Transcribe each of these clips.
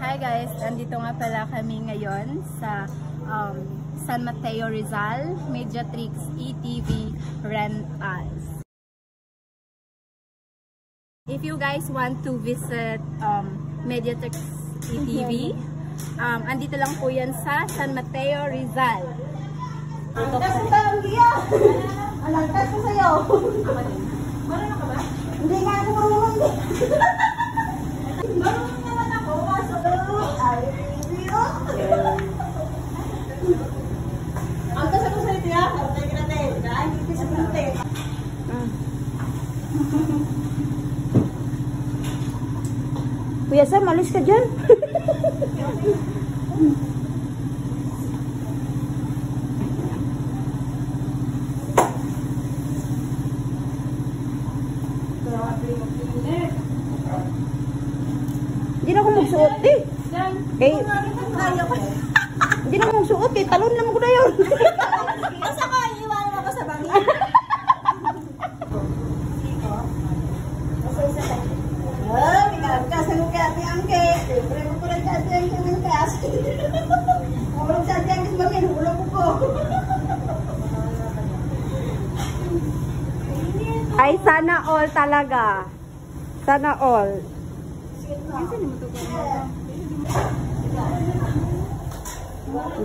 Hi guys, andito nga pala kami ngayon sa San Mateo Rizal, Mediatrix ETV Rentals. If you guys want to visit Mediatrix ETV, andito lang po yan sa San Mateo Rizal. Alagkas ko tayo, Gia! Alagkas ko sa'yo! Marunong ka ba? Hindi nga ako marunong din. Marunong naman ako. Ay, Rio! Alagkas ako sa'yo, Tia. Alagkas ka natin. Dahil hindi sa pinute. Kuya Sam, malis ka dyan. Hindi na ako magsuot eh. Hindi na ako magsuot eh. Talon lang ko na yun. Basta ka, iiwanan ako sa bangin. Oh, nagkakasan mo kaya ati Angke. Siyempre mo ko lang sa ati Angke ng kasi. Ulog sa ati Angke bangin, ulog ko. Ay, sana all talaga. Sana all.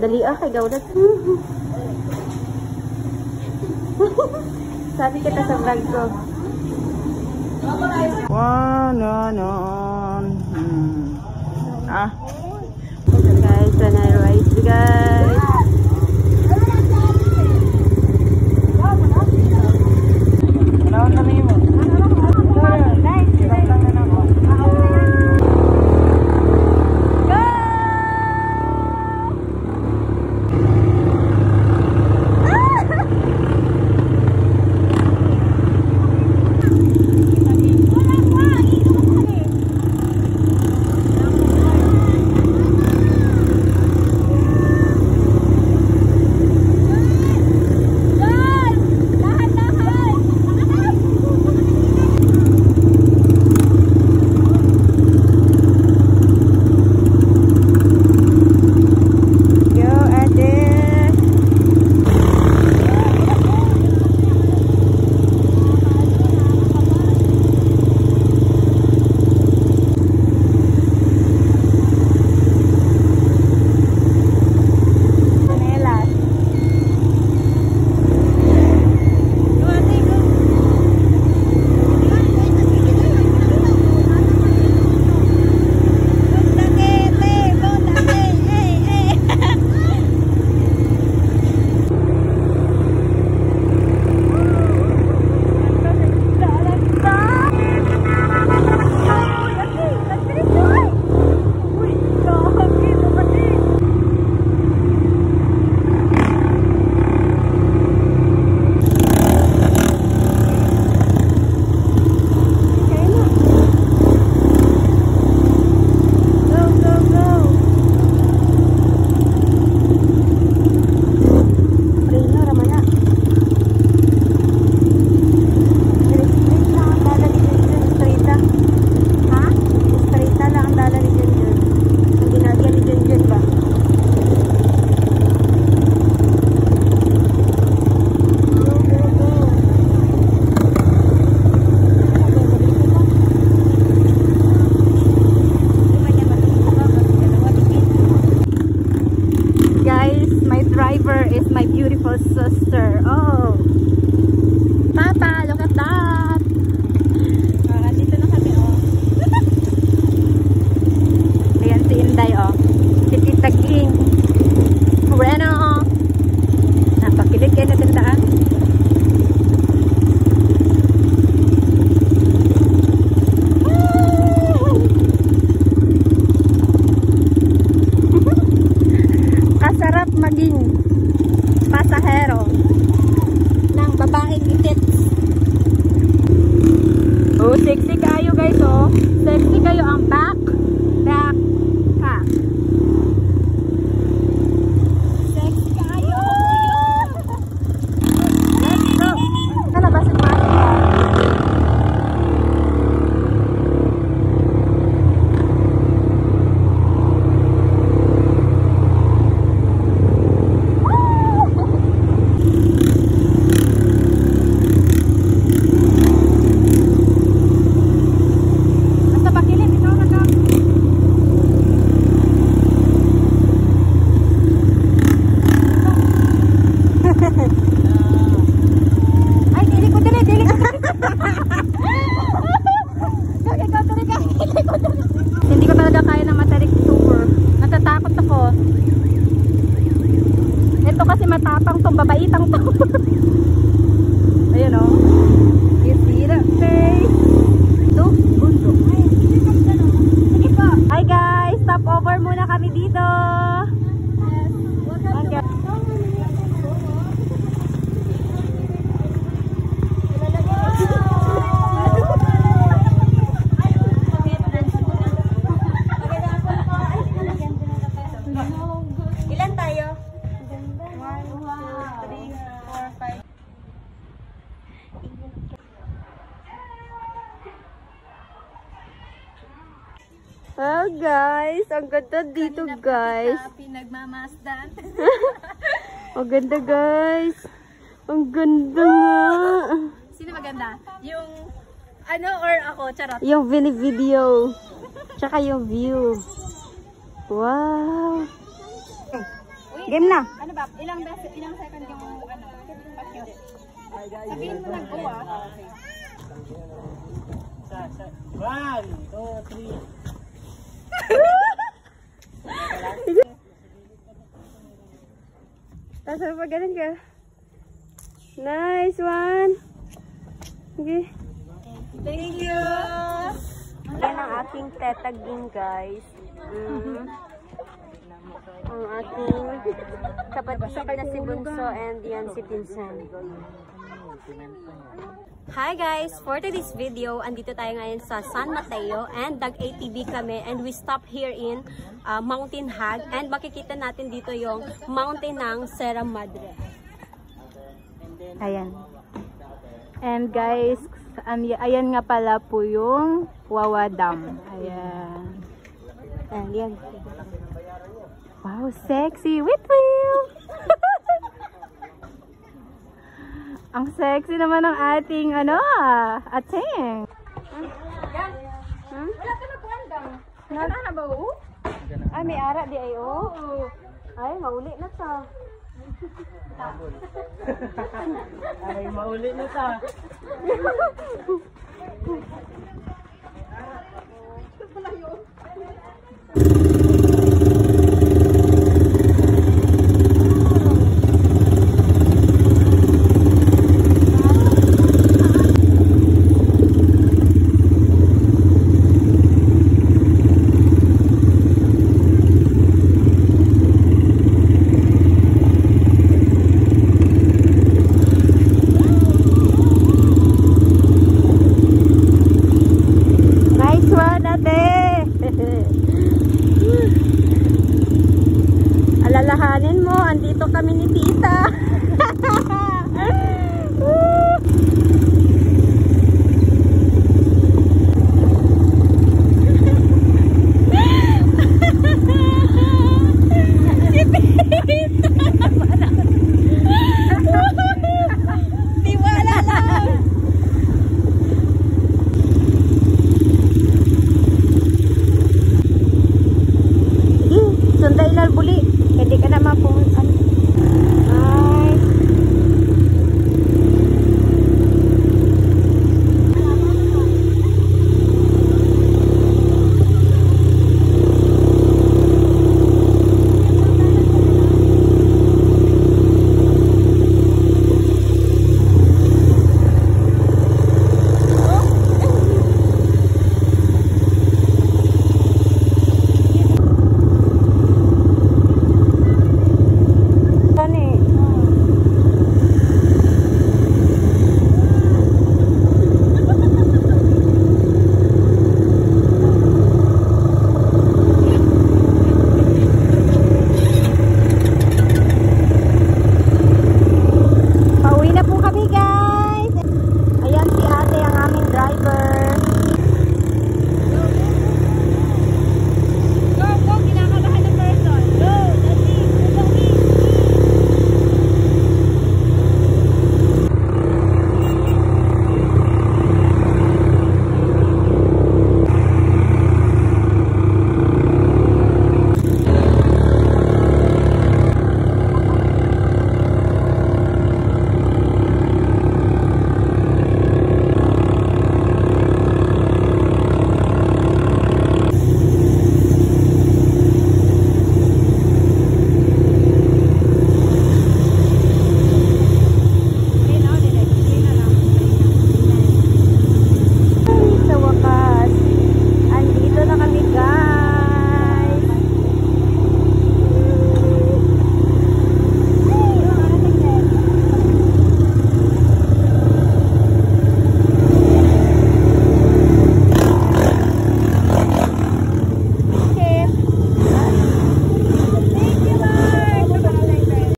Dali kay Gaudat. Sabi kita sa vlog ko. Guys, sana rice guys. matapang tong babaitang to. Ayun o. You see that face? Ito, bundok. Hi guys, stop over muna kami dito. Ilan tayo? 1, 2, 3, 4, 5. Oh guys, ang ganda dito guys. Pinagmamasdan. Ang ganda guys. Ang ganda nga. Sino maganda? Yung ano or ako? Charot. Yung video. Tsaka yung view. Wow. Game na. Ano ba? Ilang second yung ano? Pag-cute. Sabihin mo lang po ah. 1, 2, 3. Tapos pa ganun ka. Nice one. Okay. Thank you. Yan ang aking tetaging guys. Ang ating kapatid na si Bunso and yan si Pinsan. Hi guys! For today's video, andito tayo ngayon sa San Mateo and nag-ATV kami and we stop here in Mountain Hag and makikita natin dito yung mountain ng Sierra Madre. Ayan. And guys, ayan nga pala po yung Wawa Dam. Ayan. And yan. Wow, sexy! Wait, wait! Ang sexy naman ng ating ating. Wala ka na kuandang. Wala na ba o? Ay, may ara di ay o. Ay, mauli na ta. Ay, mauli na ta. Alalahanin mo, andito kami ni Tita.